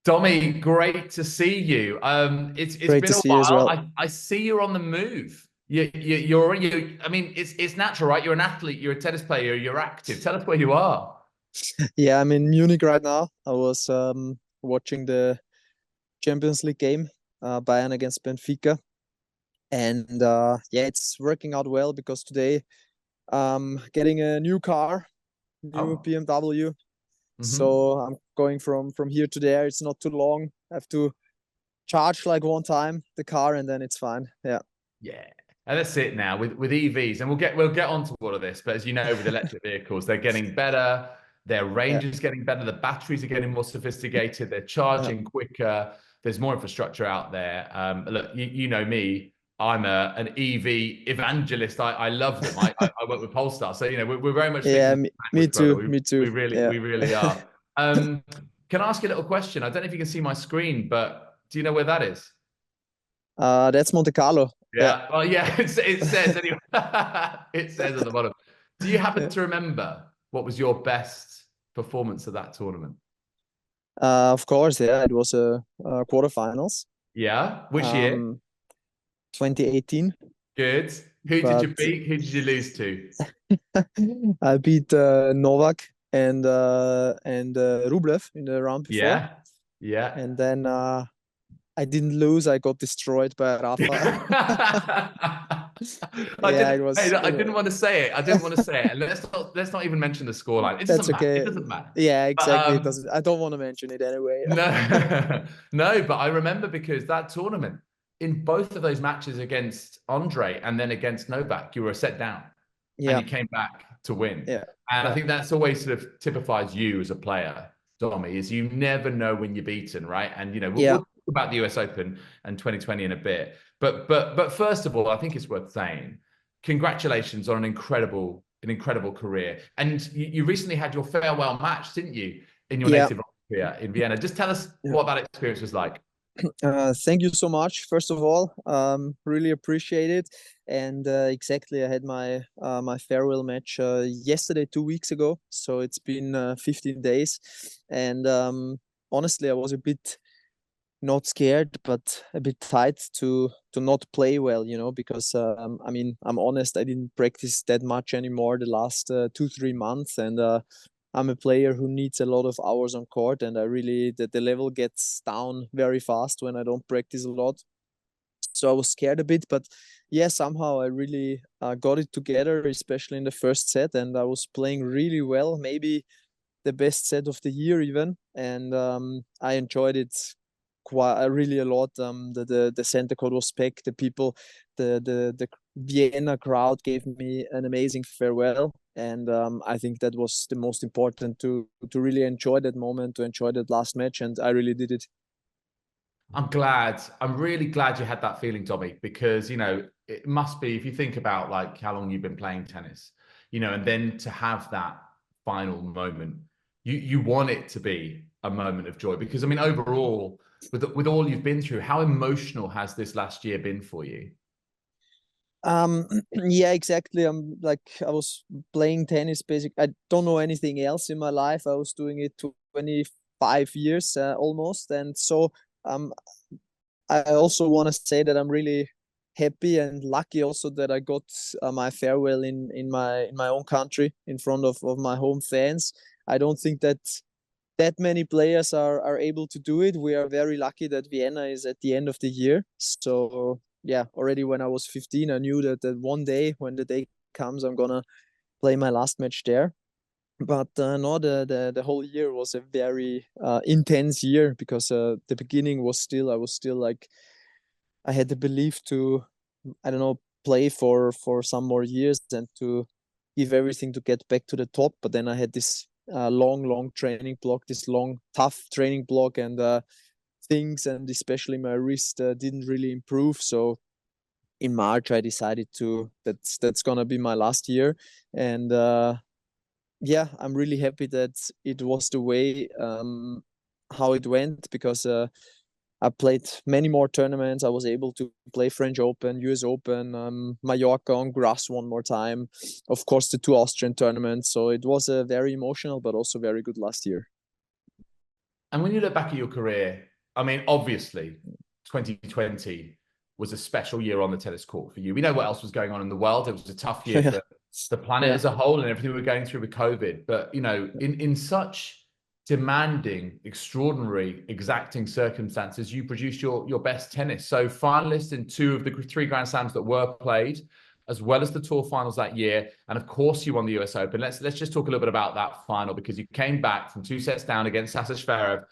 Dommy, great to see you. It's Great been to a see you as while. well. I see you're on the move. You. I mean, it's natural, right? You're an athlete. You're a tennis player. You're active. Tell us where you are. Yeah, I'm in Munich right now. I was watching the Champions League game, Bayern against Benfica, and yeah, it's working out well because today getting a new car, new Oh. BMW. Hmm. So I'm going from here to there. It's not too long. I have to charge like one time the car, and then it's fine. Yeah, Yeah. And that's it now with EVs, and we'll get onto all of this. But as you know, with electric vehicles, they're getting better. Their yeah, range is getting better. The batteries are getting more sophisticated. They're yeah. charging quicker. There's more infrastructure out there. Look, you know me. I'm an EV evangelist. I love them. I work with Polestar, so you know we're very much thinking Yeah, the me language, brother. too. We Me too. we really Yeah. we really are. Um, can I ask you a little question? I don't know if you can see my screen, but do you know where that is? That's Monte Carlo. Yeah. Yeah. Well, yeah, it says anyway. It says at the bottom. Do you happen Yeah. to remember what was your best performance of that tournament? Of course, yeah, it was a quarterfinals, Yeah. Which year? um, 2018. Good. Who did you But beat? Who did you lose to? I beat Novak and Rublev in the round before, Yeah. Yeah. and then I didn't lose. I got destroyed by Rafa. I Yeah, it didn't. Hey, was. look, I didn't want to say it. I didn't want to say it. And let's not even mention the scoreline. It That's doesn't matter. It okay. doesn't matter. Yeah, But exactly. It doesn't. I don't want to mention it anyway. no, no, but I remember because that tournament, in both of those matches against Andre and then against Novak, you were a set down and Yeah, you came back to win. yeah, And I yeah, think that's always sort of typifies you as a player, Domi, is you never know when you're beaten, right? And you know, we'll yeah. talk about the US Open and 2020 in a bit. But first of all, I think it's worth saying, congratulations on an incredible career. And you recently had your farewell match, didn't you, in your Yeah. native Austria in Vienna? Just tell us Yeah. what that experience was like. Thank you so much. First of all, really appreciate it. And exactly, I had my farewell match yesterday, 2 weeks ago. So it's been 15 days, and honestly, I was a bit not scared, but a bit tight to not play well. Because I mean, I'm honest, I didn't practice that much anymore the last 2 3 months, and I'm a player who needs a lot of hours on court, and I really the level gets down very fast when I don't practice a lot. So I was scared a bit, but yeah, somehow I really got it together, especially in the first set, and I was playing really well, maybe the best set of the year even, and I enjoyed it quite really a lot. The center court was packed. The people, the Vienna crowd gave me an amazing farewell, and I think that was the most important to really enjoy that moment, to enjoy that last match, and I really did it. I'm glad. I'm really glad you had that feeling, Tommy, because you know it must be if you think about like how long you've been playing tennis, you know, and then to have that final moment, you want it to be a moment of joy because I mean overall with all you've been through, how emotional has this last year been for you? Yeah, exactly. I'm like I was playing tennis. Basic. I don't know anything else in my life. I was doing it 25 years almost, and so um, I also want to say that I'm really happy and lucky also that I got my farewell in my own country in front of my home fans. I don't think that many players are able to do it. We are very lucky that Vienna is at the end of the year. So yeah, already when I was 15, I knew that one day when the day comes, I'm gonna play my last match there. But no, the whole year was a very intense year because the beginning was still I was still like I had the belief to I don't know play for some more years and to give everything to get back to the top. But then I had this long training block, this long tough training block, and things and especially my wrist didn't really improve. So in March I decided to that's gonna be my last year, and yeah, I'm really happy that it was the way how it went because I played many more tournaments. I was able to play French Open, US Open, Mallorca on grass one more time. Of course, the two Austrian tournaments. So it was a very emotional, but also very good last year. And when you look back at your career, I mean, obviously, 2020 was a special year on the tennis court for you. We know what else was going on in the world. It was a tough year Yeah. for the planet Yeah. as a whole and everything we were going through with COVID. But, you know, in such demanding, extraordinary, exacting circumstances, you produced your best tennis. So finalist in 2 of the 3 Grand Slams that were played, as well as the tour finals that year. And of course, you won the US Open. Let's just talk a little bit about that final, because you came back from 2 sets down against Sasa Zverev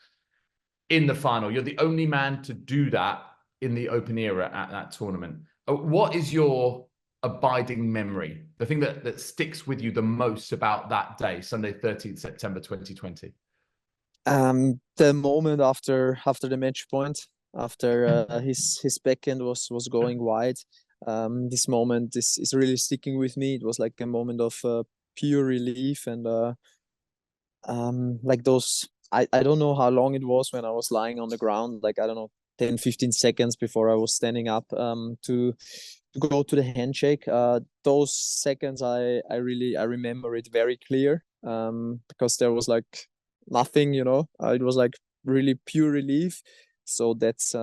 in the final. You're the only man to do that in the Open era at that tournament. What is your abiding memory, the thing that sticks with you the most about that day, Sunday, 13th September 2020? The moment after the match point, after his backhand was going wide. This moment is really sticking with me. It was like a moment of pure relief, and like those, I don't know how long it was when I was lying on the ground, like I don't know, 10-15 seconds before I was standing up to go to the handshake. Those seconds I remember it very clear, because there was like nothing, it was like really pure relief. So that's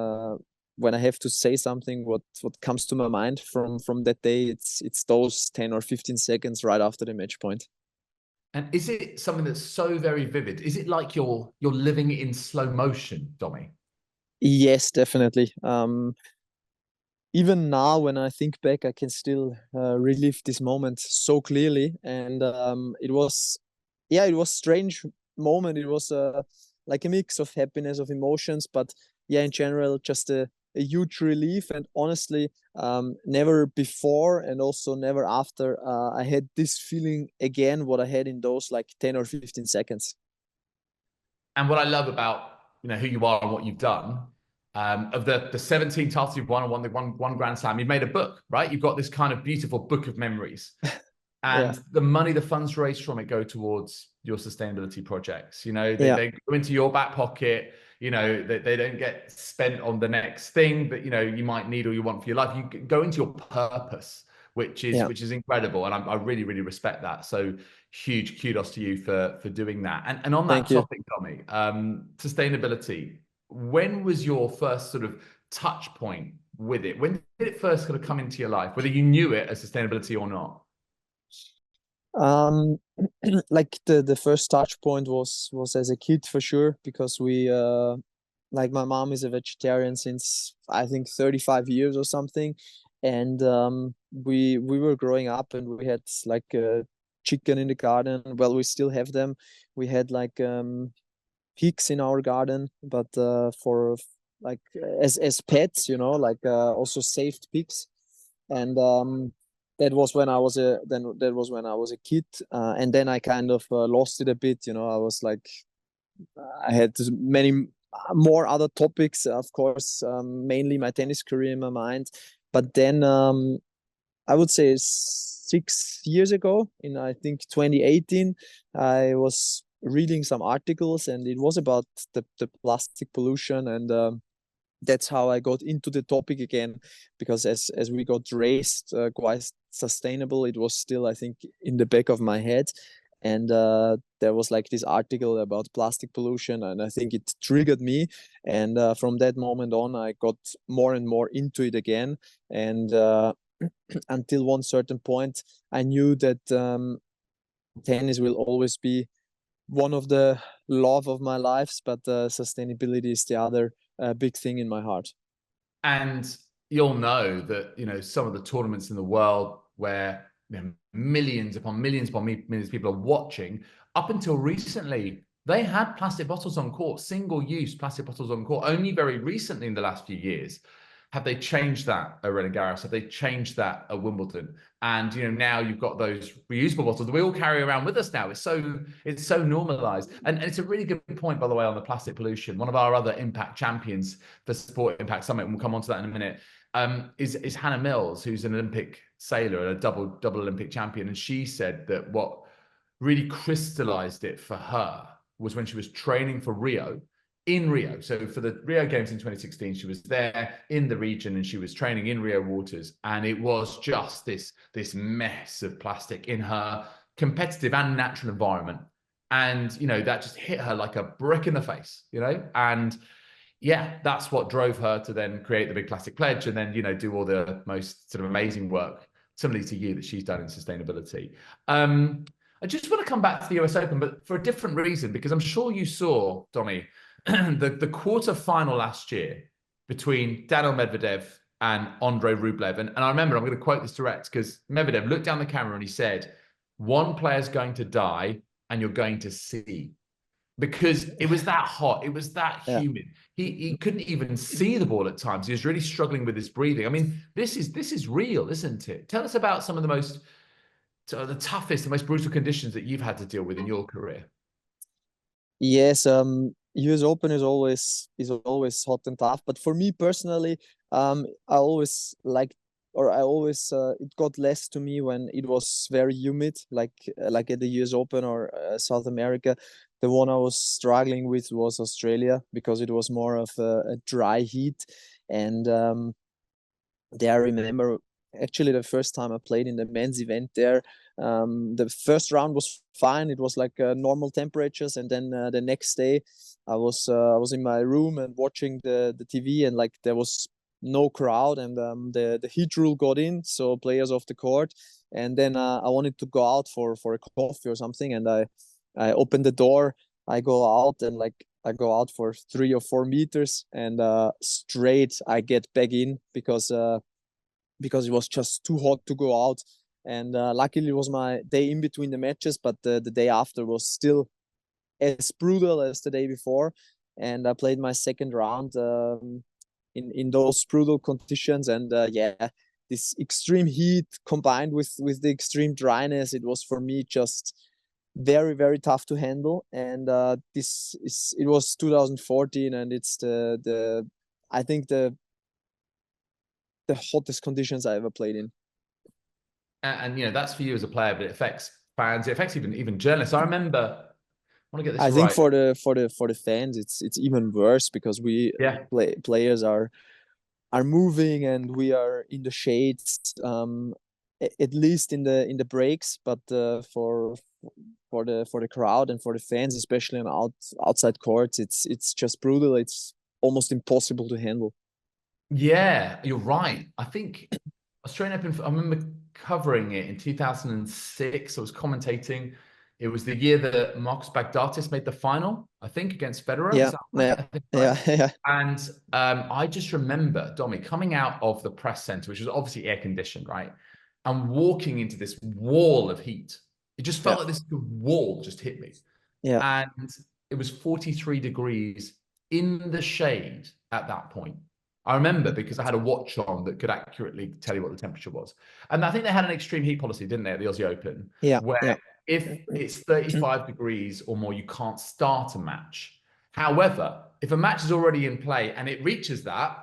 when I have to say something, what comes to my mind from that day, it's those 10 or 15 seconds right after the match point. And is it something that's so very vivid? Is it like you're living in slow motion, Domi? Yes, definitely. Even now when I think back, I can still relive this moment so clearly. And it was, yeah, it was strange moment. It was like a mix of happiness, of emotions, but yeah, in general, just a huge relief. And honestly, never before and also never after I had this feeling again, what I had in those like 10 or 15 seconds. And what I love about, who you are and what you've done, of the 17 titles you've won and one Grand Slam, you've made a book, right? You've got this kind of beautiful book of memories. Yeah. And the money, the funds raised from it go towards your sustainability projects. Yeah. They go into your back pocket. They don't get spent on the next thing that, you might need or you want for your life. You go into your purpose, which is incredible. And I really, really respect that. So huge kudos to you for doing that. And on that Thank you. topic, Tommy, sustainability, when was your first sort of touch point with it? When did it first kind of come into your life, whether you knew it as sustainability or not? Um, like the first touch point was as a kid for sure, because we like my mom is a vegetarian since I think 35 years or something, and we were growing up and we had like a chicken in the garden. Well, we still have them. We had like pigs in our garden, but for like as pets, like also saved pigs. And that was when I was a kid, and then I kind of lost it a bit. I was like, I had many more other topics, of course, mainly my tennis career in my mind. But then I would say 6 years ago, in I think 2018, I was reading some articles, and it was about the plastic pollution, and that's how I got into the topic again, because as we got raised quite sustainable, it was still, I think, in the back of my head. And there was like this article about plastic pollution, and I think it triggered me. And from that moment on, I got more and more into it again. And until one certain point, I knew that tennis will always be one of the love of my lives, but sustainability is the other big thing in my heart. And you'll know that, some of the tournaments in the world where millions upon millions upon millions of people are watching, up until recently, they had plastic bottles on court, single-use plastic bottles on court. Only very recently, in the last few years, have they changed that at Roland Garros? Have they changed that at Wimbledon? And now you've got those reusable bottles that we all carry around with us now. It's so normalized. And it's a really good point, by the way, on the plastic pollution. One of our other impact champions for Sport Impact Summit, and we'll come on to that in a minute, is Hannah Mills, who's an Olympic sailor and a double Olympic champion. And she said that what really crystallized it for her was when she was training for Rio, in Rio. So for the Rio Games in 2016, she was there in the region and she was training in Rio waters. And it was just this mess of plastic in her competitive and natural environment. And, you know, that just hit her like a brick in the face, you know? And yeah, that's what drove her to then create the Big Plastic Pledge and then, you know, do all the most sort of amazing work, similarly to you, that she's done in sustainability. I just want to come back to the US Open, but for a different reason, because I'm sure you saw, Dommy, the quarter final last year between Daniil Medvedev and Andrei Rublev. And I remember, I'm going to quote this direct, because Medvedev looked down the camera and he said, one player's going to die and you're going to see. Because it was that hot, it was that humid. He couldn't even see the ball at times. He was really struggling with his breathing. I mean, this is real, isn't it? Tell us about some of the toughest, the most brutal conditions that you've had to deal with in your career. Yes, US Open is always hot and tough. But for me personally, I always like, or I always it got less to me when it was very humid, like at the US Open or South America. The one I was struggling with was Australia, because it was more of a dry heat. And there I remember actually the first time I played in the men's event there, the first round was fine. It was like normal temperatures, and then the next day I was in my room and watching the TV, and like there was no crowd, and the heat rule got in, so players off the court. And then I wanted to go out for a coffee or something, and I open the door, I go out, and like I go out for 3 or 4 meters, and straight I get back in, because it was just too hot to go out. And luckily it was my day in between the matches, but the day after was still as brutal as the day before. And I played my second round in those brutal conditions, and this extreme heat combined with the extreme dryness, it was for me just very, very tough to handle. And it was 2014, and it's the I think the hottest conditions I ever played in. And you know, that's for you as a player, but it affects fans, it affects even journalists. I remember, I want to get this I think right. for the fans, it's even worse, because we players are moving and we are in the shades, at least in the breaks. But for the crowd and for the fans, especially on outside courts, it's just brutal. It's almost impossible to handle. Yeah, you're right. I think Australian Open, I remember covering it in 2006. I was commentating. It was the year that Marcus Baghdatis made the final, I think, against Federer. Is Yeah, that right? I think, right? yeah. And I just remember, Dommy, coming out of the press center, which was obviously air conditioned, right? And walking into this wall of heat. It just felt like this wall just hit me. Yeah. And it was 43 degrees in the shade at that point. I remember, because I had a watch on that could accurately tell you what the temperature was. And I think they had an extreme heat policy, didn't they, at the Aussie Open? Yeah. Where if it's 35 degrees or more, you can't start a match. However, if a match is already in play and it reaches that,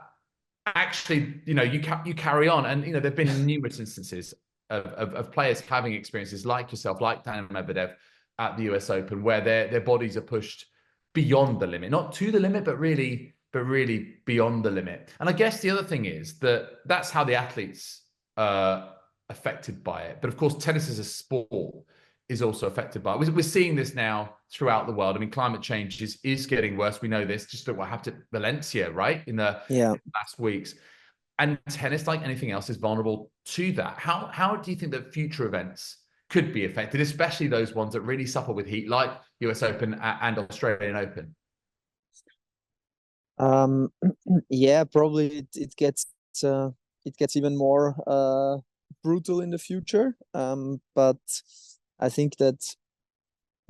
actually, you know, you carry on. And, you know, there have been numerous instances of players having experiences like yourself, like Daniil Medvedev at the US Open, where their bodies are pushed beyond the limit, not to the limit, but really beyond the limit. And I guess the other thing is that that's how the athletes are affected by it. But of course, tennis as a sport is also affected by it. We're seeing this now throughout the world. I mean, climate change is getting worse. We know this. Just look what happened at Valencia, right, in the last weeks. And tennis, like anything else, is vulnerable to that. How do you think that future events could be affected, especially those ones that really suffer with heat, like US Open and Australian Open? Yeah, probably it gets even more brutal in the future. But I think that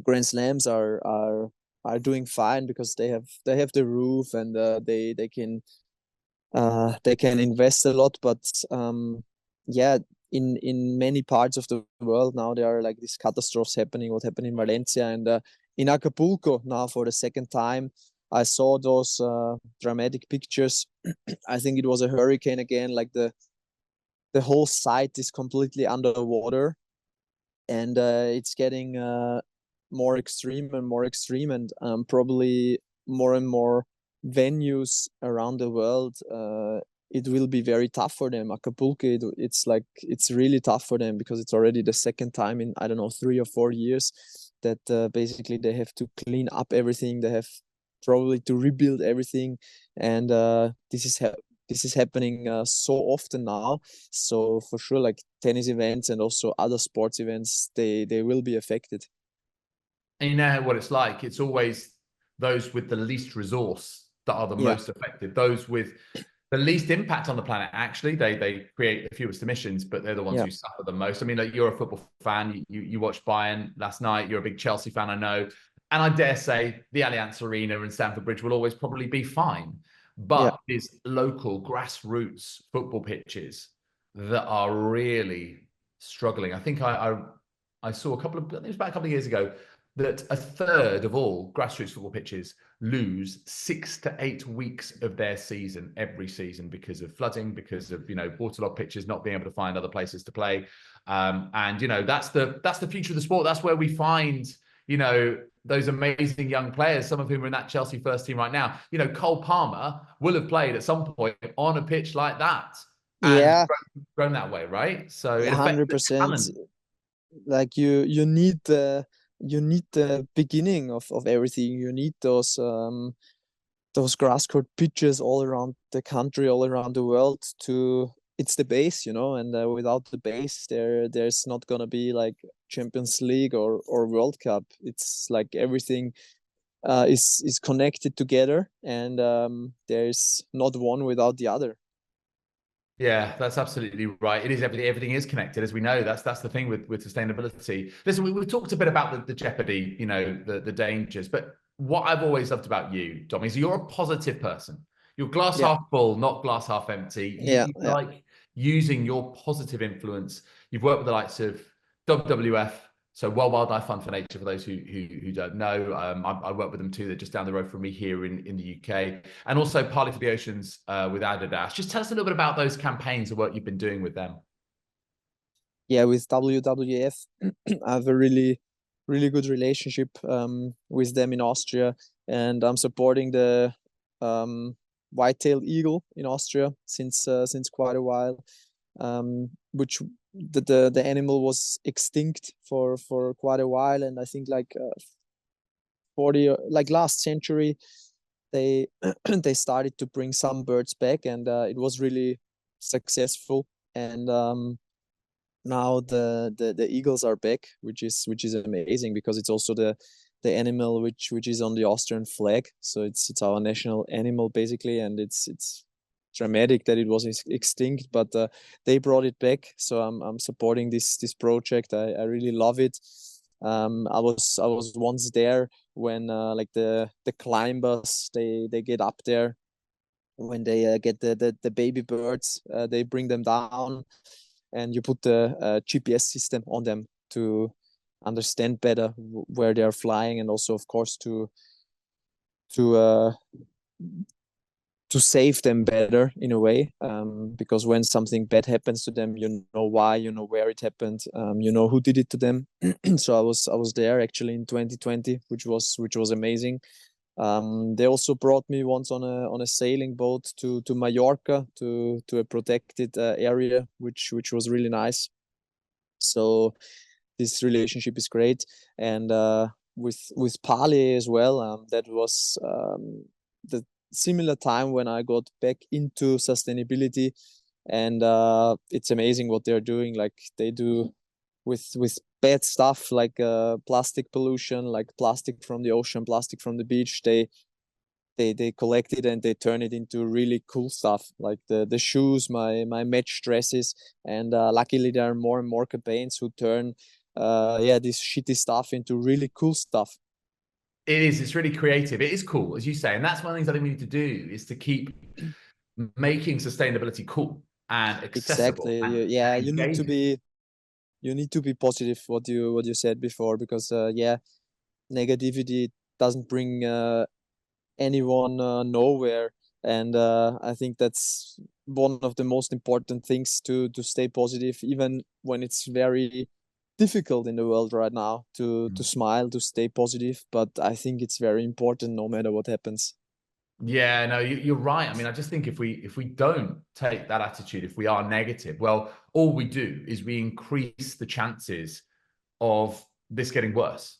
Grand Slams are doing fine, because they have the roof, and they can invest a lot. But yeah, in many parts of the world now, there are like these catastrophes happening. What happened in Valencia, and in Acapulco now for the second time. I saw those dramatic pictures. I think it was a hurricane again. Like the whole site is completely underwater, and it's getting more extreme and more extreme, and probably more and more venues around the world. It will be very tough for them. Acapulco, it's really tough for them, because it's already the second time in, I don't know, 3 or 4 years. that basically they have to clean up everything. They have probably to rebuild everything, and this is happening so often now. So for sure, like tennis events and also other sports events, they will be affected. And you know what it's like. It's always those with the least resource that are the Yeah, most affected. Those with the least impact on the planet. Actually, they create the fewest emissions, but they're the ones yeah, who suffer the most. I mean, like, you're a football fan. You watched Bayern last night. You're a big Chelsea fan, I know. And I dare say the Allianz Arena and Stamford Bridge will always probably be fine. yeah, But these local grassroots football pitches that are really struggling. I think I saw a couple of, it was about a couple of years ago, that a third of all grassroots football pitches lose 6 to 8 weeks of their season every season because of flooding, because of, waterlogged pitches, not being able to find other places to play. And that's the future of the sport. That's where we find, those amazing young players, some of whom are in that Chelsea first team right now. Cole Palmer will have played at some point on a pitch like that and yeah. grown that way, right? So it affects the 100%. talent. Like you need the beginning of everything. You need those grass court pitches all around the country, all around the world. To It's the base, and without the base, there's not gonna be like Champions League or World Cup. It's like everything is connected together, and there's not one without the other. Yeah, that's absolutely right. It is everything. Everything is connected, as we know. That's the thing with sustainability. Listen, we've talked a bit about the jeopardy, the dangers. But what I've always loved about you, Dom, is you're a positive person. You're glass Yeah, half full, not glass half empty. yeah, You yeah. like using your positive influence. You've worked with the likes of WWF, so World Wildlife Fund for Nature, for those who don't know. I work with them too. They're just down the road from me here in the UK. And also Partly for the Oceans with Adidas. Just tell us a little bit about those campaigns, the work you've been doing with them. Yeah, with WWF, I have a really, really good relationship with them in Austria, and I'm supporting the white-tailed eagle in Austria since quite a while, which the animal was extinct for quite a while, and I think like 40 like last century they they started to bring some birds back, and it was really successful, and now the eagles are back, which is amazing because it's also the animal which is on the Austrian flag, so it's our national animal basically, and it's dramatic that it was extinct, but they brought it back, so I'm supporting this project. I really love it. I was once there when like the climbers they get up there when they get the baby birds, they bring them down, and you put the GPS system on them to understand better where they are flying, and also of course to uh, to save them better in a way, because when something bad happens to them, you know why, you know where it happened, you know who did it to them. So I was there actually in 2020, which was amazing. They also brought me once on a sailing boat to Mallorca, to a protected area, which was really nice. So this relationship is great, and with Pali as well. That was the similar time when I got back into sustainability, and it's amazing what they're doing. Like they do with bad stuff like plastic pollution, like plastic from the ocean, plastic from the beach. They collect it and they turn it into really cool stuff, like the shoes, my match dresses, and luckily there are more and more campaigns who turn this shitty stuff into really cool stuff. It is. It's really creative. It is cool, as you say. And that's one of the things I think we need to do is to keep making sustainability cool and accessible Exactly. and, Yeah, and engaging. you need to be positive, what you said before, because negativity doesn't bring anyone nowhere, and I think that's one of the most important things, to stay positive even when it's very difficult in the world right now, to smile, to stay positive, but I think it's very important no matter what happens. Yeah, no, you're right. I mean, I just think if we don't take that attitude, if we are negative, well, all we do is we increase the chances of this getting worse.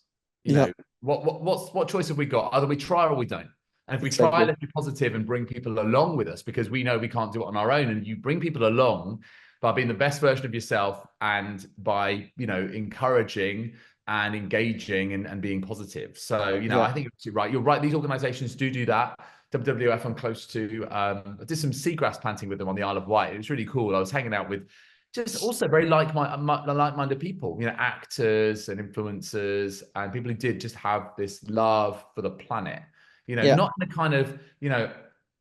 You Yeah, know, what choice have we got? Either we try or we don't. And if we try, exactly. let's be positive and bring people along with us, because we know we can't do it on our own. And you bring people along by being the best version of yourself, and by, you know, encouraging and engaging and being positive. So, you know, Yeah. I think you're right. You're right. These organizations do that. WWF, I'm close to. I did some seagrass planting with them on the Isle of Wight. It was really cool. I was hanging out with just also very like-minded people, you know, actors and influencers and people who did just have this love for the planet, you know, Yeah. not in a kind of, you know,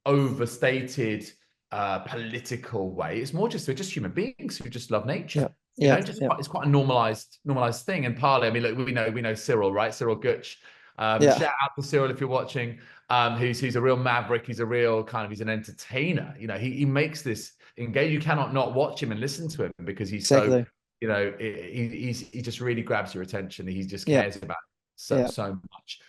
overstated political way. It's more just, we're just human beings who just love nature. Yeah. You Yeah. know, just Yeah. quite, it's quite a normalized thing. And partly, I mean, look, we know Cyril, right? Cyril Gutsch. Yeah. Shout out to Cyril if you're watching. Who's a real maverick. He's a real kind of, he's an entertainer. You know, he makes this engage. You cannot not watch him and listen to him because he's so, Exactly. you know, he just really grabs your attention. He just Yeah. cares about it Yeah. so much.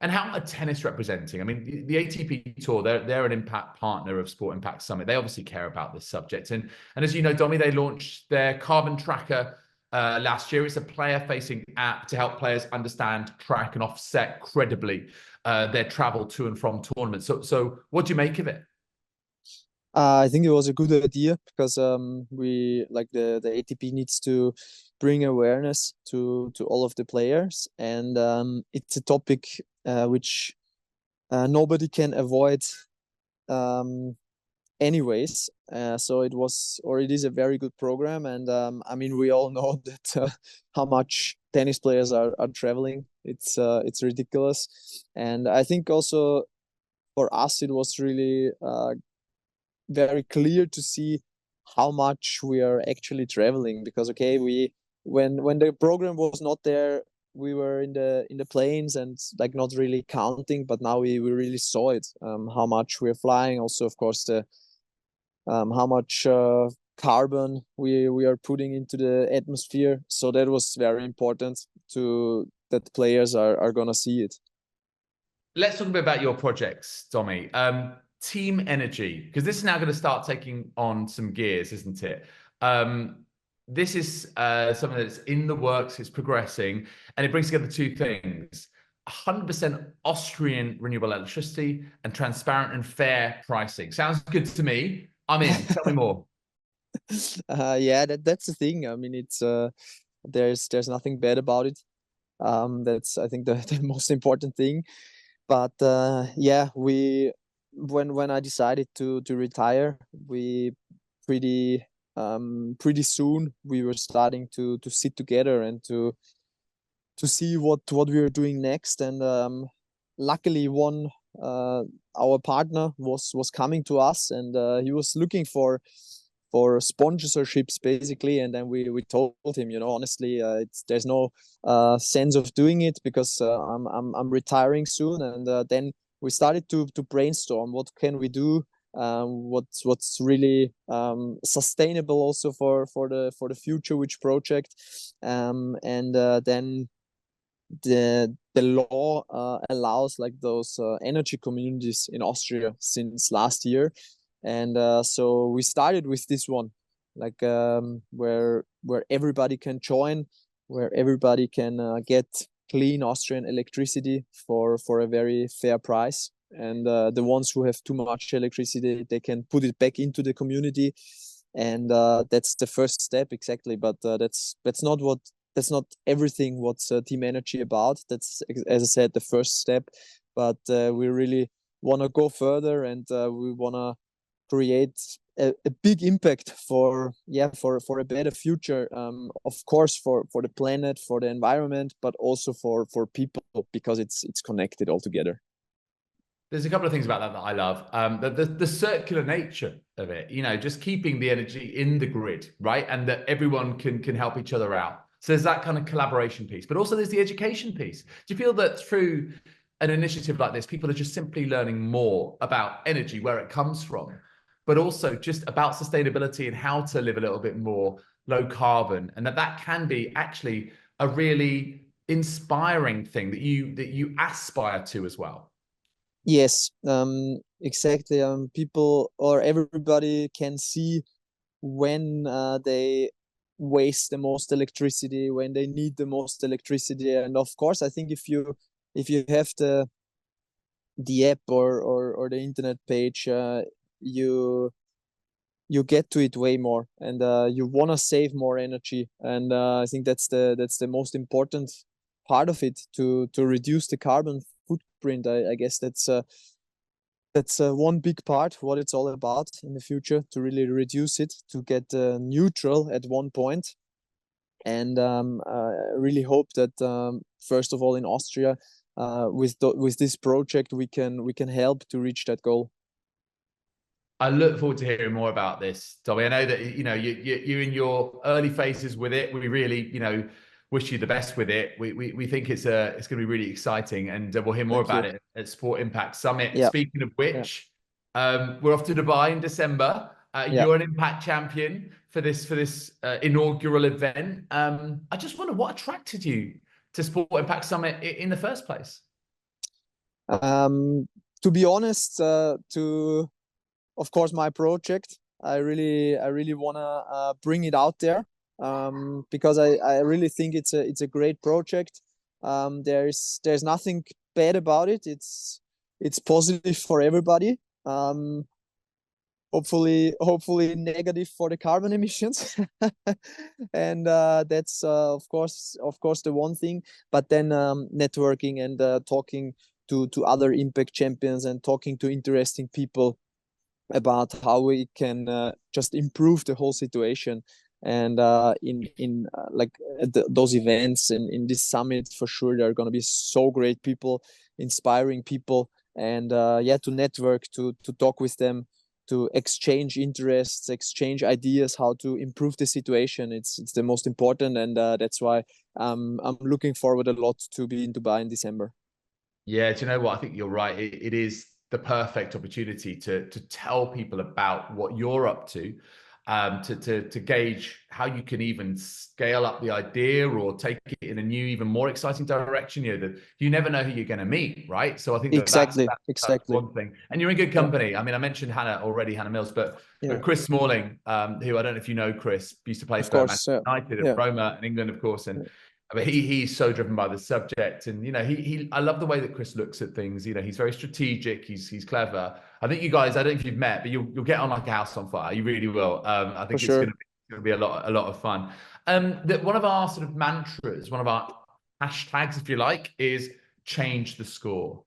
And how are tennis representing? I mean, the ATP Tour, they're an impact partner of Sport Impact Summit. They obviously care about this subject. And as you know, Domi, they launched their carbon tracker last year. It's a player-facing app to help players understand, track, and offset credibly their travel to and from tournaments. So what do you make of it? I think it was a good idea because we like the ATP needs to bring awareness to all of the players, and it's a topic which nobody can avoid um, anyways. So it was, or it is, a very good program, and I mean, we all know that how much tennis players are traveling. It's ridiculous, and I think also for us it was really very clear to see how much we are actually traveling, because okay, we when the program was not there, we were in the planes and like not really counting, but now we really saw it, how much we're flying, also of course the how much carbon we are putting into the atmosphere. So that was very important to that players are gonna see it. Let's talk a bit about your projects, Domi. Team Energy, because this is now going to start taking on some gears, isn't it? This is something that's in the works, it's progressing, and it brings together two things: 100% Austrian renewable electricity and transparent and fair pricing. Sounds good to me. I'm in. Tell me more. Yeah, that's the thing. I mean, it's there's nothing bad about it. That's, I think, the most important thing. But yeah, we when I decided to retire, we pretty pretty soon we were starting to sit together and to see what we were doing next. And luckily, one our partner was coming to us, and he was looking for sponsorships basically. And then we told him, you know, honestly, there's no sense of doing it because I'm retiring soon. And then we started to brainstorm what can we do, what's really sustainable also for the future, which project, and then the law allows like those energy communities in Austria since last year. And so we started with this one, like where everybody can join, where everybody can get clean Austrian electricity for a very fair price. And the ones who have too much electricity, they can put it back into the community. And that's the first step, exactly. But that's not everything what's Team Energy about. That's, as I said, the first step. But we really want to go further, and we want to create a big impact for a better future, of course, for the planet, for the environment, but also for people, because it's connected all together. There's a couple of things about that I love. The circular nature of it, you know, just keeping the energy in the grid, right? And that everyone can help each other out. So there's that kind of collaboration piece, but also there's the education piece. Do you feel that through an initiative like this, people are just simply learning more about energy, where it comes from, but also just about sustainability and how to live a little bit more low carbon, and that can be actually a really inspiring thing that you aspire to as well? Yes, exactly. People or everybody can see when they waste the most electricity, when they need the most electricity. And of course, I think if you have the app or the internet page, you get to it way more, and you want to save more energy. And I think that's the most important part of it, to reduce the carbon footprint. I guess that's one big part what it's all about in the future, to really reduce it, to get neutral at one point. And I really hope that first of all in Austria, with this project, we can help to reach that goal. I look forward to hearing more about this, Tommy. I know that you're in your early phases with it. We really wish you the best with it. We think it's going to be really exciting, and we'll hear more about it at Sport Impact Summit. Yeah. Speaking of which, we're off to Dubai in December. You're an Impact champion for this inaugural event. I just wonder what attracted you to Sport Impact Summit in the first place. To be honest, of course, my project, I really wanna bring it out there, because I really think it's a great project. There's nothing bad about it. It's positive for everybody. Hopefully negative for the carbon emissions. And that's of course the one thing. But then networking and talking to other Impact champions, and talking to interesting people about how we can just improve the whole situation. And in like those events and in this summit, for sure there are going to be so great people, inspiring people, and to network, to talk with them, to exchange interests, exchange ideas, how to improve the situation. It's the most important, and that's why I'm looking forward a lot to be in Dubai in December. Yeah, do you know what? I think you're right. It is the perfect opportunity to tell people about what you're up to, to gauge how you can even scale up the idea or take it in a new, even more exciting direction. You never know who you're going to meet, right? So I think that's one thing. And you're in good company. I mean, I mentioned Hannah Mills, but Chris Smalling, who I don't know if you know, Chris used to play for Manchester United at Roma in England, of course, and but he's so driven by the subject, and I love the way that Chris looks at things. He's very strategic. He's clever. I think you guys, I don't know if you've met, but you'll get on like a house on fire. You really will. I think it's going to be a lot of fun. That one of our sort of mantras, one of our hashtags, if you like, is change the score.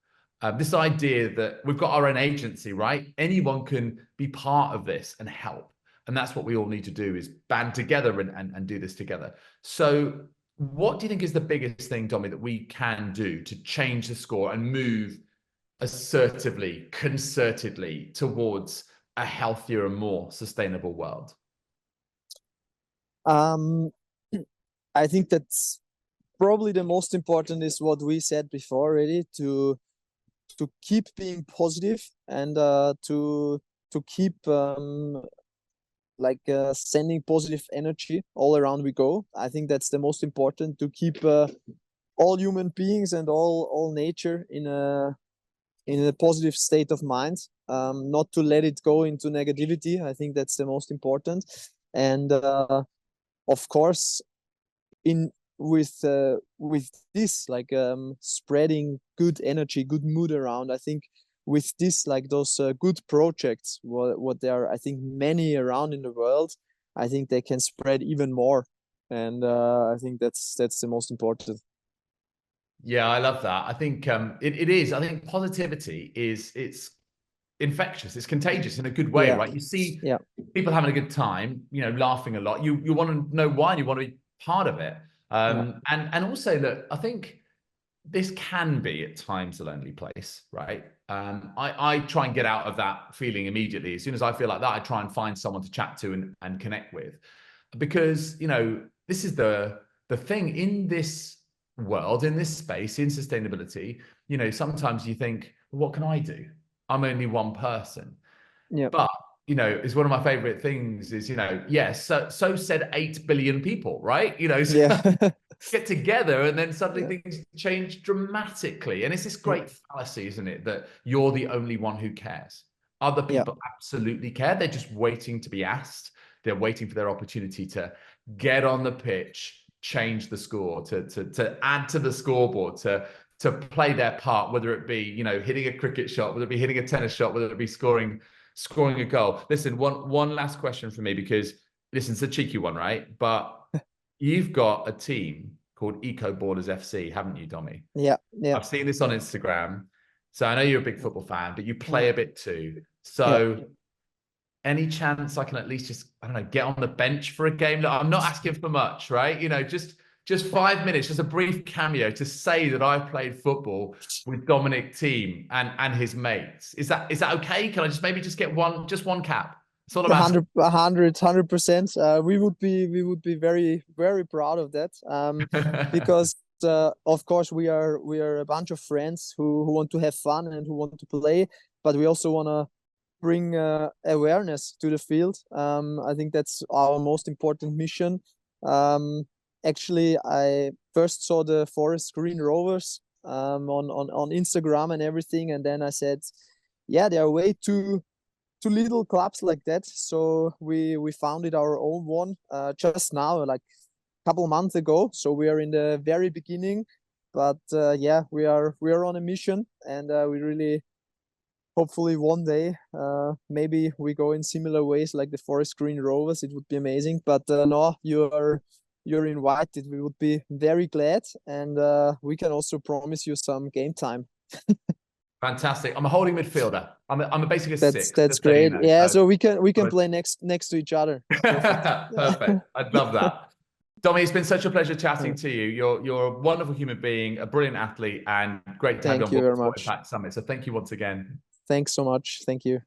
This idea that we've got our own agency, right? Anyone can be part of this and help, and that's what we all need to do, is band together and do this together. So what do you think is the biggest thing, Dommy, that we can do to change the score and move assertively, concertedly towards a healthier and more sustainable world? I think that's probably the most important, is what we said before already, to keep being positive, and to keep sending positive energy all around we go. I think that's the most important, to keep all human beings and all nature in a positive state of mind, not to let it go into negativity. I think that's the most important. And of course, with this, spreading good energy, good mood around, I think with this, those good projects, what there are, I think, many around in the world, I think they can spread even more. And I think that's the most important. Yeah, I love that. I think it is. I think positivity it's infectious. It's contagious in a good way, right? You see people having a good time, laughing a lot. You want to know why, and you want to be part of it. And also that I think this can be at times a lonely place, right? I try and get out of that feeling immediately. As soon as I feel like that, I try and find someone to chat to and connect with, because this is the thing in this world, in this space, in sustainability. Sometimes you think, well, what can I do? I'm only one person. But it's one of my favorite things is, yes, so said 8 billion people, right? Get together, and then suddenly things change dramatically. And it's this great fallacy, isn't it, that you're the only one who cares. Other people absolutely care. They're just waiting to be asked. They're waiting for their opportunity to get on the pitch, change the score, to add to the scoreboard, to play their part, whether it be, you know, hitting a cricket shot, whether it be hitting a tennis shot, whether it be scoring a goal. Listen, one last question for me, because listen, it's a cheeky one, right? But you've got a team called Eco Borders FC, haven't you, Dommy? Yeah, yeah. I've seen this on Instagram. So I know you're a big football fan, but you play a bit too. So any chance I can at least just, I don't know, get on the bench for a game? Look, I'm not asking for much, right? You know, just 5 minutes, just a brief cameo to say that I played football with Dominic Thiem and his mates. Is that okay? Can I just maybe just get one cap? That's all I'm asking. 100%. We would be very, very proud of that. Because of course we are a bunch of friends who want to have fun and who want to play, but we also want to bring awareness to the field. I think that's our most important mission. Actually, I first saw the Forest Green Rovers on Instagram and everything, and then I said, yeah, there are way too little clubs like that. So we founded our own one just now, like couple months ago. So we are in the very beginning, but yeah, we are on a mission, and we really, hopefully one day, maybe we go in similar ways like the Forest Green Rovers. It would be amazing. But no, you're invited. We would be very glad, and we can also promise you some game time. Fantastic. I'm a holding midfielder. I'm basically a six. That's great. You know, yeah, so we can play next to each other. Perfect. I'd love that. Dommy, it's been such a pleasure chatting to you. You're a wonderful human being, a brilliant athlete, and great to have you on board the Impact Summit. So thank you once again. Thanks so much. Thank you.